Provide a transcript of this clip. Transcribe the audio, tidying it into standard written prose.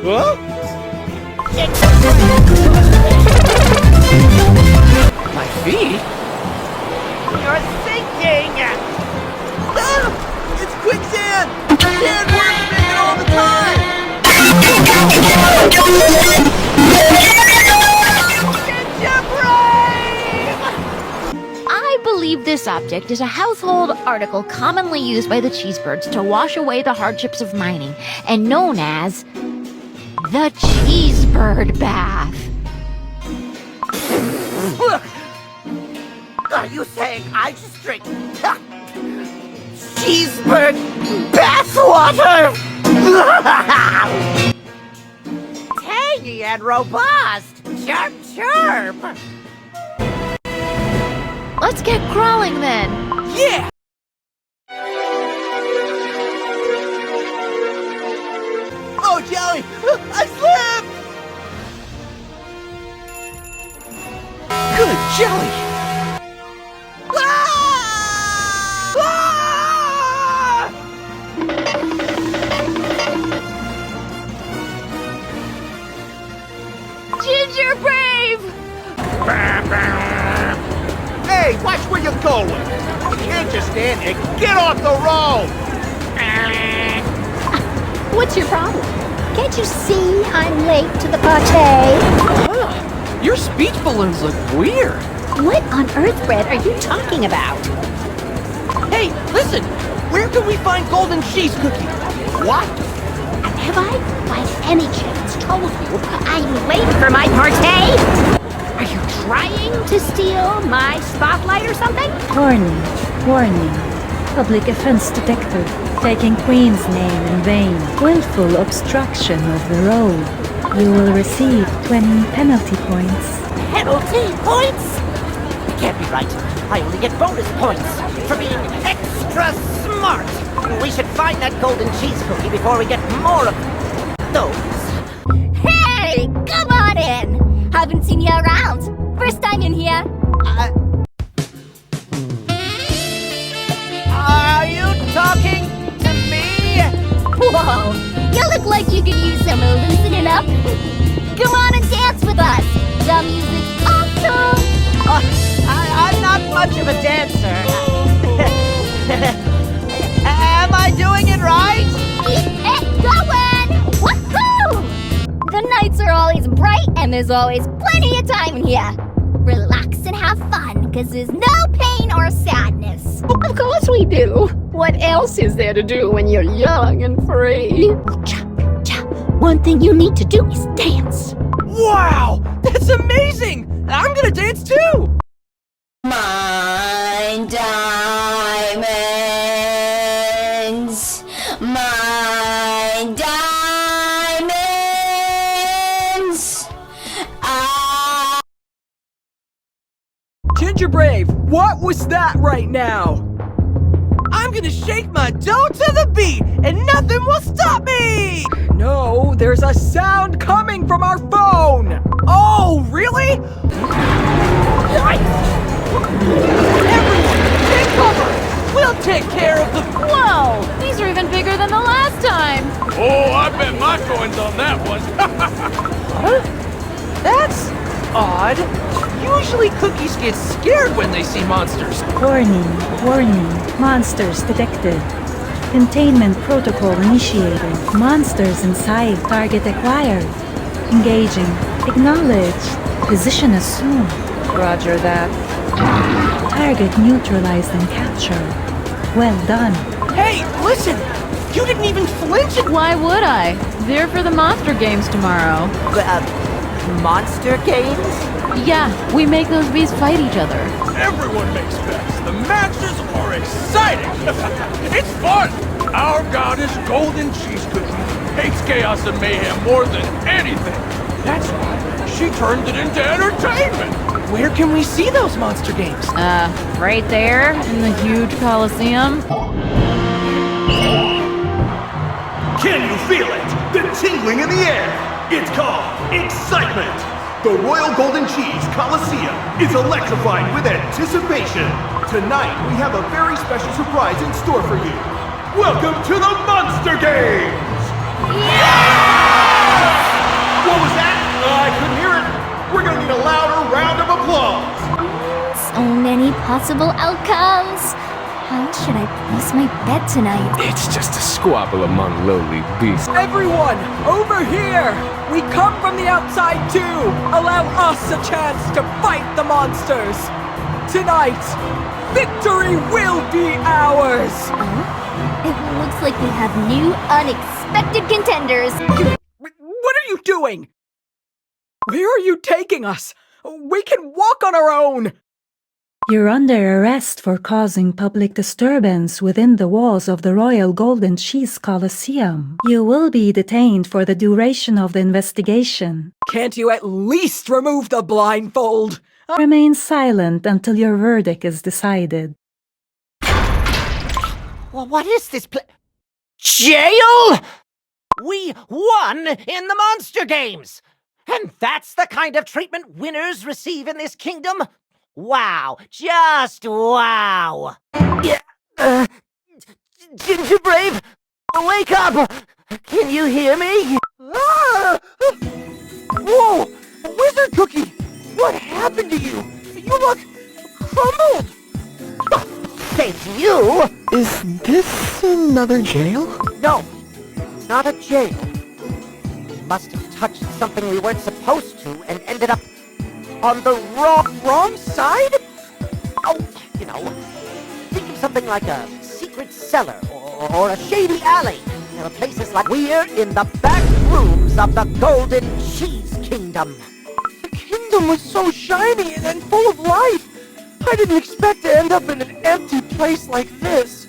Huh? My feet? You're sinking! Ah! It's quicksand! Can't work it all the time! I believe this object is a household article commonly used by the cheesebirds to wash away the hardships of mining, and known as the cheesebird bath. Are you saying I just drink cheeseburger bathwater? Tangy and robust. Chirp, chirp. Let's get crawling then. Yeah. Oh, Jelly! I slipped! Good Jelly! Ah! Ah! Ginger Brave! Hey, watch where you're going! You can't just stand there. Get off the road! What's your problem? Can't you see I'm late to the party? Your speech balloons look weird. What on earth, Red, are you talking about? Hey, listen! Where can we find golden cheese cookie? What? And have I, by any chance, told you I'm late for my party? Are you trying to steal my spotlight or something? Warning, warning. Public offense detected. Taking Queen's name in vain. Willful obstruction of the road. You will receive 20 penalty points. Penalty points? It can't be right. I only get bonus points for being extra smart. We should find that golden cheese cookie before we get more of those. Hey, come on in. Haven't seen you around. First time in here. Are you talking to me? Whoa, you look like you could use some loosening up. Come on and dance with us. The music's awesome. I'm not much of a dancer. Am I doing it right? Keep it going. Woohoo! The nights are always bright and there's always plenty of time in here. Relax and have fun, because there's no pain or sadness. Of course we do. What else is there to do when you're young and free? One thing you need to do is dance. Wow! That's amazing! I'm gonna dance too! Mine diamonds, mine diamonds. Ginger Brave, what was that right now? I'm gonna shake my dough to the beat, and nothing will stop me! No, there's a sound coming from our phone! Oh, really? Everyone, take cover! We'll take care of the... Whoa! These are even bigger than the last time! Oh, I bet my coin's on that one. Huh? That's odd. Usually cookies get scared when they see monsters. Warning, warning. Monsters detected. Containment protocol initiated. Monsters inside. Target acquired. Engaging. Acknowledged. Position assumed. Roger that. Target neutralized and captured. Well done. Hey, listen! You didn't even flinch at... Why would I? They're for the monster games tomorrow. Monster games? Yeah, we make those bees fight each other. Everyone makes bets. The matches are exciting. It's fun. Our goddess Golden Cheese Cookie hates chaos and mayhem more than anything. That's why she turned it into entertainment. Where can we see those monster games? Right there in the huge Coliseum. Can you feel it? The tingling in the air. It's called excitement. The Royal Golden Cheese Coliseum is electrified with anticipation. Tonight, we have a very special surprise in store for you. Welcome to the Monster Games! Yeah! possible outcomes. How should I place my bed tonight? It's just a squabble among lowly beasts. Everyone, over here! We come from the outside too! Allow us a chance to fight the monsters! Tonight, victory will be ours! It looks like we have new, unexpected contenders. What are you doing? Where are you taking us? We can walk on our own! You're under arrest for causing public disturbance within the walls of the Royal Golden Cheese Coliseum. You will be detained for the duration of the investigation. Can't you at least remove the blindfold? Remain silent until your verdict is decided. Well, what is this jail? We won in the Monster Games! And that's the kind of treatment winners receive in this kingdom? Wow, just wow! Yeah, Ginger Brave, wake up! Can you hear me? Ah! Whoa! Wizard Cookie! What happened to you? You look crumbled! Thank you! Is this another jail? No, it's not a jail. We must have touched something we weren't supposed to and ended up on the wrong side? Oh, you know, think of something like a secret cellar or a shady alley. You know, places like we're in the back rooms of the Golden Cheese Kingdom. The kingdom was so shiny and full of life. I didn't expect to end up in an empty place like this.